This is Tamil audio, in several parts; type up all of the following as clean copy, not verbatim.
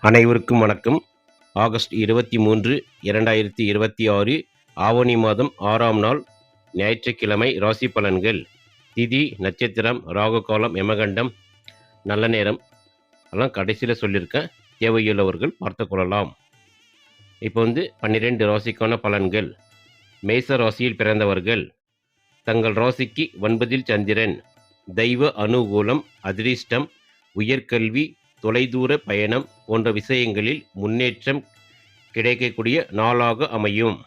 அனைவருக்கும் வணக்கம். ஆகஸ்ட் 23, 2026 ஆவணி மாதம் 6ஆம் நாள் ஞாயிற்றுக்கிழமை. ராசி பலன்கள். திதி, நட்சத்திரம், ராகு காலம், யமகண்டம், நல்ல நேரம் எல்லாம் கடைசியில் சொல்லியிருக்கேன். தேவையுள்ளவர்கள் பார்த்து கொள்ளலாம். இப்போ 12 ராசிக்கான பலன்கள். மேச ராசியில் பிறந்தவர்கள். தங்கள் ராசிக்கு 9ல் சந்திரன். தெய்வ அனுகூலம், அதிர்ஷ்டம், உயர்கல்வி, தொலைதூர பயணம் போன்ற விஷயங்களில் முன்னேற்றம் கிடைக்கக்கூடிய நாளாக அமையும்.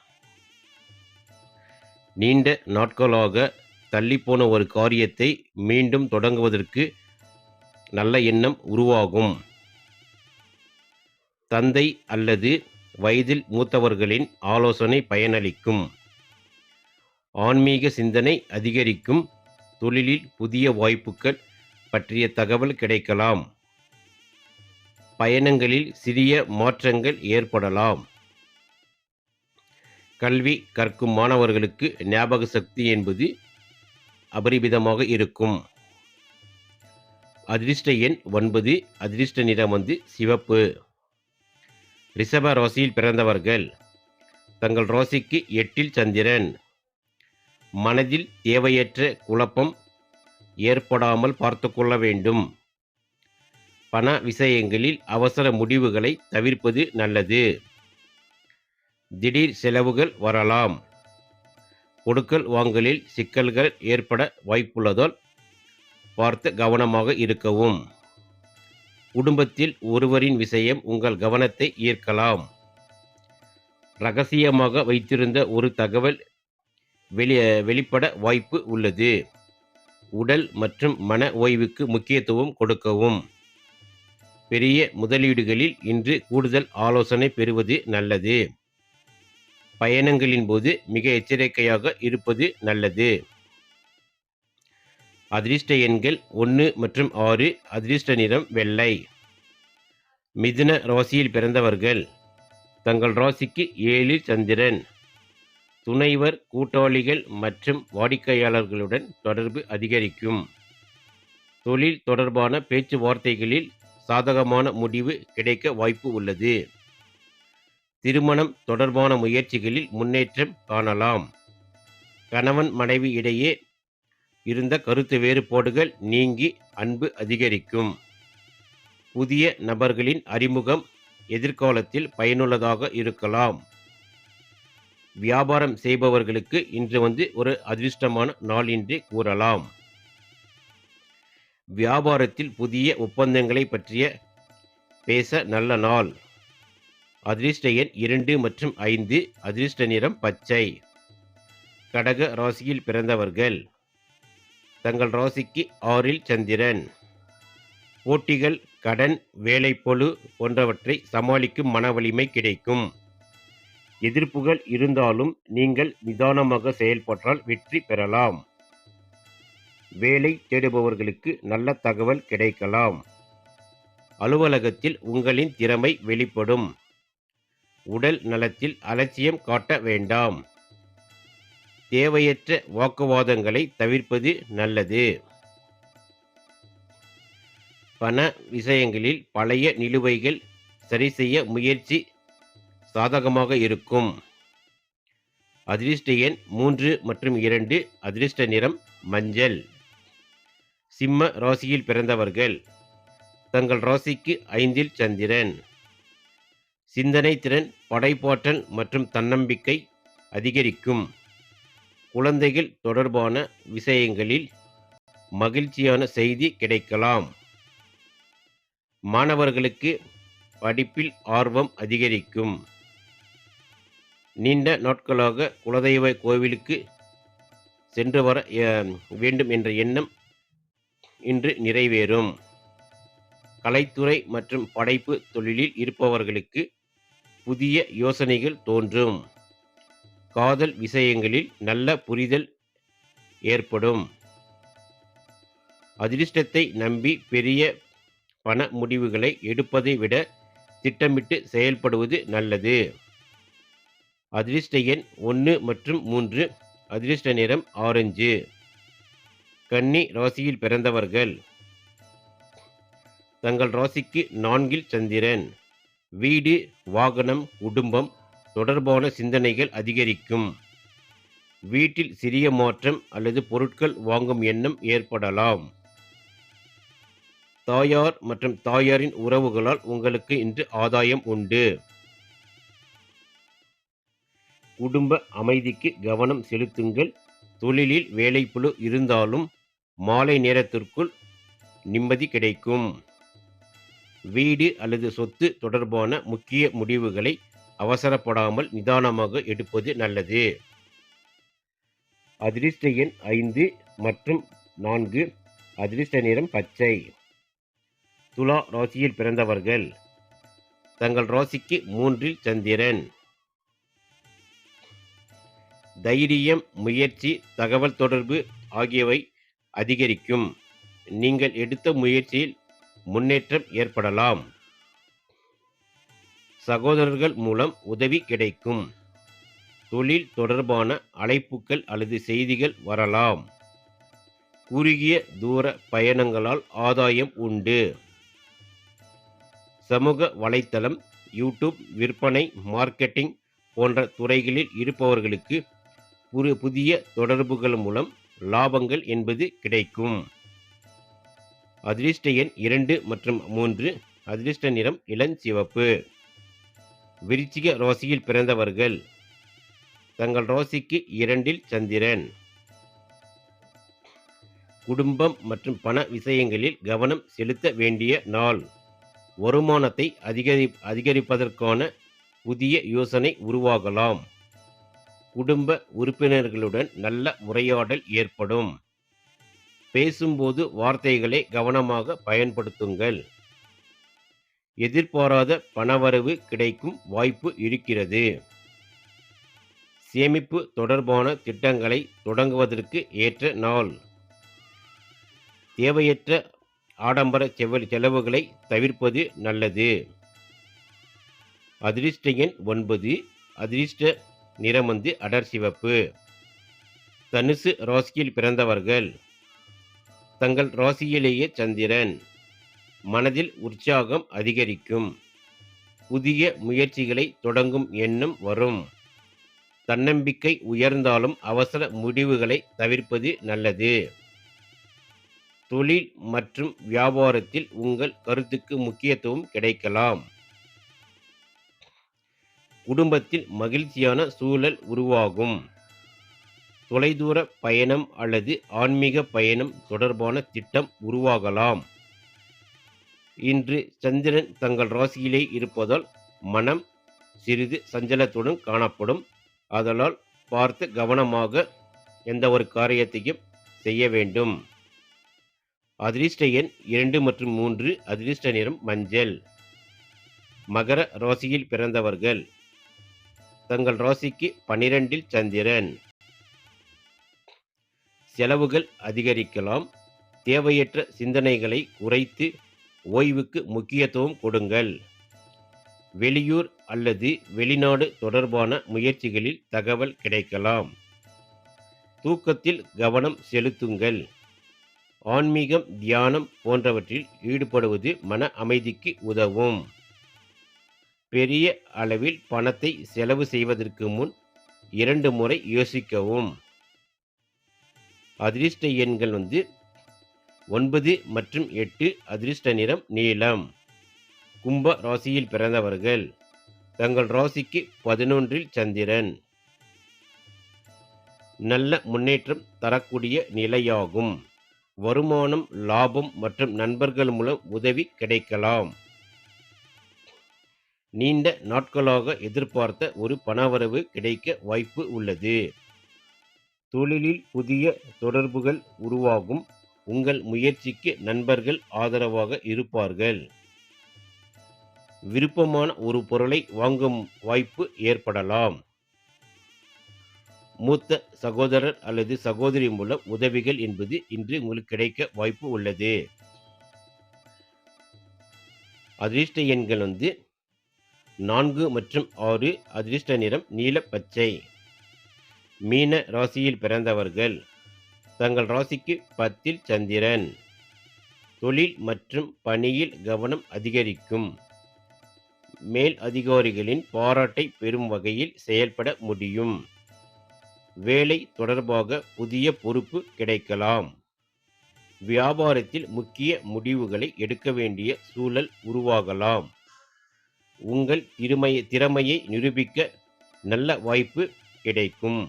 நீண்ட நாட்களாக தள்ளிப்போன ஒரு காரியத்தை மீண்டும் தொடங்குவதற்கு நல்ல எண்ணம் உருவாகும். தந்தை அல்லது வயதில் மூத்தவர்களின் ஆலோசனை பயனளிக்கும். ஆன்மீக சிந்தனை அதிகரிக்கும். தொழிலில் புதிய வாய்ப்புகள் பற்றிய தகவல் கிடைக்கலாம். பயணங்களில் சிறிய மாற்றங்கள் ஏற்படலாம். கல்வி கற்கும் மாணவர்களுக்கு ஞாபக சக்தி என்பது அபரிமிதமாக இருக்கும். அதிர்ஷ்ட எண் 9. அதிர்ஷ்ட நிறம் சிவப்பு. ரிஷப ராசியில் பிறந்தவர்கள். தங்கள் ராசிக்கு 8ல் சந்திரன். மனதில் தேவையற்ற குழப்பம் ஏற்படாமல் பார்த்து கொள்ள வேண்டும். பண விஷயங்களில் அவசர முடிவுகளை தவிர்ப்பது நல்லது. திடீர் செலவுகள் வரலாம். கொடுக்கல் வாங்கலில் சிக்கல்கள் ஏற்பட வாய்ப்புள்ளதால் பார்த்து கவனமாக இருக்கவும். குடும்பத்தில் ஒருவரின் விஷயம் உங்கள் கவனத்தை ஈர்க்கலாம். ரகசியமாக வைத்திருந்த ஒரு தகவல் வெளிப்பட வாய்ப்பு உள்ளது. உடல் மற்றும் மன ஓய்வுக்கு முக்கியத்துவம் கொடுக்கவும். பெரிய முதலீடுகளில் இன்று கூடுதல் ஆலோசனை பெறுவது நல்லது. பயணங்களின் போது மிக எச்சரிக்கையாக இருப்பது நல்லது. அதிர்ஷ்ட எண்கள் 1 மற்றும் 6. அதிர்ஷ்ட நிறம் வெள்ளை. மிதுன ராசியில் பிறந்தவர்கள். தங்கள் ராசிக்கு 7ல் சந்திரன். துணைவர், கூட்டாளிகள் மற்றும் வாடிக்கையாளர்களுடன் தொடர்பு அதிகரிக்கும். தொழில் தொடர்பான பேச்சுவார்த்தைகளில் சாதகமான முடிவு கிடைக்க வாய்ப்பு உள்ளது. திருமணம் தொடர்பான முயற்சிகளில் முன்னேற்றம் காணலாம். கணவன் மனைவி இடையே இருந்த கருத்து வேறுபாடுகள் நீங்கி அன்பு அதிகரிக்கும். புதிய நபர்களின் அறிமுகம் எதிர்காலத்தில் பயனுள்ளதாக இருக்கலாம். வியாபாரம் செய்பவர்களுக்கு இன்று ஒரு அதிர்ஷ்டமான நாள் என்றே கூறலாம். வியாபாரத்தில் புதிய ஒப்பந்தங்களை பற்றிய பேச நல்ல நாள். அதிர்ஷ்ட எண் 2 மற்றும் 5. அதிர்ஷ்ட நிறம் பச்சை. கடக ராசியில் பிறந்தவர்கள். தங்கள் ராசிக்கு 6ல் சந்திரன். போட்டிகள், கடன், வேலைப்பளு போன்றவற்றை சமாளிக்கும் மன வலிமை கிடைக்கும். எதிர்ப்புகள் இருந்தாலும் நீங்கள் நிதானமாக செயல்பட்டால் வெற்றி பெறலாம். வேலை தேடுபவர்களுக்கு நல்ல தகவல் கிடைக்கலாம். அலுவலகத்தில் உங்களின் திறமை வெளிப்படும். உடல் நலத்தில் அலட்சியம் காட்ட வேண்டாம். தேவையற்ற வாக்குவாதங்களை தவிர்ப்பது நல்லது. பண விஷயங்களில் பழைய நிலுவைகள் சரி செய்ய முயற்சி சாதகமாக இருக்கும். அதிர்ஷ்ட எண் 3 மற்றும் 2. அதிர்ஷ்ட நிறம் மஞ்சள். சிம்ம ராசியில் பிறந்தவர்கள். தங்கள் ராசிக்கு 5ல் சந்திரன். சிந்தனை திறன், படைப்பாற்றல் மற்றும் தன்னம்பிக்கை அதிகரிக்கும். குழந்தைகள் தொடர்பான விஷயங்களில் மகிழ்ச்சியான செய்தி கிடைக்கலாம். மாணவர்களுக்கு படிப்பில் ஆர்வம் அதிகரிக்கும். நீண்ட நாட்களாக குலதெய்வ கோவிலுக்கு சென்று வர வேண்டும் என்ற எண்ணம் இன்று நிறைவேறும். கலைத்துறை மற்றும் படைப்பு தொழிலில் இருப்பவர்களுக்கு புதிய யோசனைகள் தோன்றும். காதல் விஷயங்களில் நல்ல புரிதல் ஏற்படும். அதிர்ஷ்டத்தை நம்பி பெரிய பண முடிவுகளை எடுப்பதை விட திட்டமிட்டு செயல்படுவது நல்லது. அதிர்ஷ்ட எண் 1 மற்றும் 3. அதிர்ஷ்ட நிறம் ஆரஞ்சு. கன்னி ராசியில் பிறந்தவர்கள். தங்கள் ராசிக்கு 4ல் சந்திரன். வீடு, வாகனம், குடும்பம் தொடர்பான சிந்தனைகள் அதிகரிக்கும். வீட்டில் சிறிய மாற்றம் அல்லது பொருட்கள் வாங்கும் எண்ணம் ஏற்படலாம். தாயார் மற்றும் தாயாரின் உறவுகளால் உங்களுக்கு இன்று ஆதாயம் உண்டு. குடும்ப அமைதிக்கு கவனம் செலுத்துங்கள். தொழிலில் வேலைப்பளு இருந்தாலும் மாலை நேரத்திற்குள் நிம்மதி கிடைக்கும். வீடு அல்லது சொத்து தொடர்பான முக்கிய முடிவுகளை அவசரப்படாமல் நிதானமாக எடுப்பது நல்லது. அதிர்ஷ்ட எண் 5 மற்றும் 4. அதிர்ஷ்ட நிறம் பச்சை. துலா ராசியில் பிறந்தவர்கள். தங்கள் ராசிக்கு 3இல் சந்திரன். தைரியம், முயற்சி, தகவல் தொடர்பு ஆகியவை அதிகரிக்கும். நீங்கள் எடுத்த முயற்சியில் முன்னேற்றம் ஏற்படலாம். சகோதரர்கள் மூலம் உதவி கிடைக்கும். தொழில் தொடர்பான அழைப்புகள் அல்லது செய்திகள் வரலாம். குறுகிய தூர பயணங்களால் ஆதாயம் உண்டு. சமூக வலைத்தளம், யூடியூப், விற்பனை, மார்க்கெட்டிங் போன்ற துறைகளில் இருப்பவர்களுக்கு புதிய தொடர்புகள் மூலம் லாபங்கள் என்பது கிடைக்கும். அதிர்ஷ்ட எண் 2 மற்றும் 3. அதிர்ஷ்ட நிறம் இளஞ்சிவப்பு. விருச்சிக ராசியில் பிறந்தவர்கள். தங்கள் ராசிக்கு 2இல் சந்திரன். குடும்பம் மற்றும் பண விஷயங்களில் கவனம் செலுத்த வேண்டிய நாள். வருமானத்தை அதிகரிப்பதற்கான புதிய யோசனை உருவாகலாம். குடும்ப உறுப்பினர்களுடன் நல்ல உரையாடல் ஏற்படும். பேசும்போது வார்த்தைகளை கவனமாக பயன்படுத்துங்கள். எதிர்பாராத பணவரவு கிடைக்கும் வாய்ப்பு இருக்கிறது. சேமிப்பு தொடர்பான திட்டங்களை தொடங்குவதற்கு ஏற்ற நாள். தேவையற்ற ஆடம்பர செலவுகளை தவிர்ப்பது நல்லது. அதிர்ஷ்ட எண் 9. அதிர்ஷ்ட நிறம் அடர் சிவப்பு. தனுசு ராசியில் பிறந்தவர்கள். தங்கள் ராசியிலேயே சந்திரன். மனதில் உற்சாகம் அதிகரிக்கும். புதிய முயற்சிகளை தொடங்கும் எண்ணம் வரும். தன்னம்பிக்கை உயர்ந்தாலும் அவசர முடிவுகளை தவிர்ப்பது நல்லது. தொழில் மற்றும் வியாபாரத்தில் உங்கள் கருத்துக்கு முக்கியத்துவம் கிடைக்கலாம். குடும்பத்தில் மகிழ்ச்சியான சூழல் உருவாகும். தொலைதூர பயணம் அல்லது ஆன்மீக பயணம் தொடர்பான திட்டம் உருவாகலாம். இன்று சந்திரன் தங்கள் ராசியிலே இருப்பதால் மனம் சிறிது சஞ்சலத்துடன் காணப்படும். அதனால் பார்த்து கவனமாக எந்த ஒரு காரியத்தையும் செய்ய வேண்டும். அதிர்ஷ்ட எண் 2 மற்றும் 3. அதிர்ஷ்ட நிறம் மஞ்சள். மகர ராசியில் பிறந்தவர்கள். தங்கள் ராசிக்கு 12இல் சந்திரன். செலவுகள் அதிகரிக்கலாம். தேவையற்ற சிந்தனைகளை குறைத்து ஓய்வுக்கு முக்கியத்துவம் கொடுங்கள். வெளியூர் அல்லது வெளிநாடு தொடர்பான முயற்சிகளில் தகவல் கிடைக்கலாம். தூக்கத்தில் கவனம் செலுத்துங்கள். ஆன்மீகம், தியானம் போன்றவற்றில் ஈடுபடுவது மன அமைதிக்கு உதவும். பெரிய அளவில் பணத்தை செலவு செய்வதற்கு முன் 2 முறை யோசிக்கவும். அதிர்ஷ்ட எண்கள் 9 மற்றும் 8. அதிர்ஷ்ட நிறம் நீலம். கும்ப ராசியில் பிறந்தவர்கள். தங்கள் ராசிக்கு 11இல் சந்திரன். நல்ல முன்னேற்றம் தரக்கூடிய நிலையாகும். வருமானம், லாபம் மற்றும் நண்பர்கள் மூலம் உதவி கிடைக்கலாம். நீண்ட நாட்களாக எதிர்பார்த்த ஒரு பணவரவு கிடைக்க வாய்ப்பு உள்ளது. தொழிலில் புதிய தொடர்புகள் உருவாகும். உங்கள் முயற்சிக்கு நண்பர்கள் ஆதரவாக இருப்பார்கள். விருப்பமான ஒரு பொருளை வாங்கும் வாய்ப்பு ஏற்படலாம். மூத்த சகோதரர் அல்லது சகோதரி மூலம் உதவிகள் என்பது இன்று உங்களுக்கு கிடைக்க வாய்ப்பு உள்ளது. அதிர்ஷ்ட எண்கள் 4 மற்றும் 6. அதிர்ஷ்ட நிறம் நீல பச்சை. மீன ராசியில் பிறந்தவர்கள். தங்கள் ராசிக்கு 10இல் சந்திரன். தொழில் மற்றும் பணியில் கவனம் அதிகரிக்கும். மேல் அதிகாரிகளின் பாராட்டை பெறும் வகையில் செயல்பட முடியும். வேலை தொடர்பாக புதிய பொறுப்பு கிடைக்கலாம். வியாபாரத்தில் முக்கிய முடிவுகளை எடுக்க வேண்டிய சூழல் உருவாகலாம். உங்கள் திறமையை நிரூபிக்க நல்ல வாய்ப்பு கிடைக்கும்.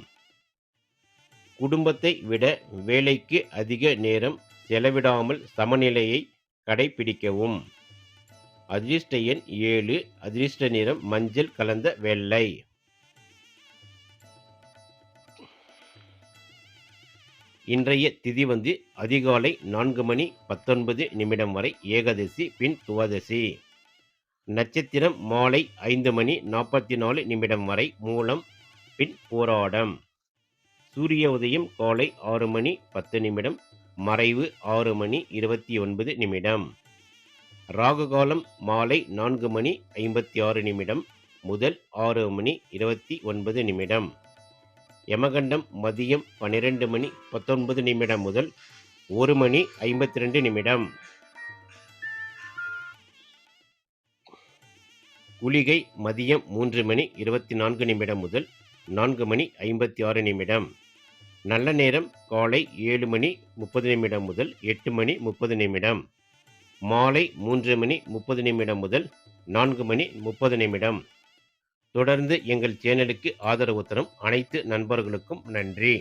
குடும்பத்தை விட வேலைக்கு அதிக நேரம் செலவிடாமல் சமநிலையை கடைபிடிக்கவும். அதிர்ஷ்ட எண் 7. அதிர்ஷ்ட நிறம் மஞ்சள் கலந்த வெள்ளை. இன்றைய திதி அதிகாலை 4:19 வரை ஏகாதசி, பின் துவாதசி. நட்சத்திரம் மாலை 5:44 வரை மூலம், பின் போராடம். சூரிய உதயம் காலை 6:10, மறைவு 6:29. ராகு காலம் மாலை 4:56 முதல் 6:29. யமகண்டம் மதியம் 12:19 முதல் 1:52. குளிகை மதியம் 3:24 முதல் 4:56. நல்ல நேரம் காலை 7:30 முதல் 8:30. மாலை 3:30 முதல் 4:30. தொடர்ந்து எங்கள் சேனலுக்கு ஆதரவு தரும் அனைத்து நண்பர்களுக்கும் நன்றி.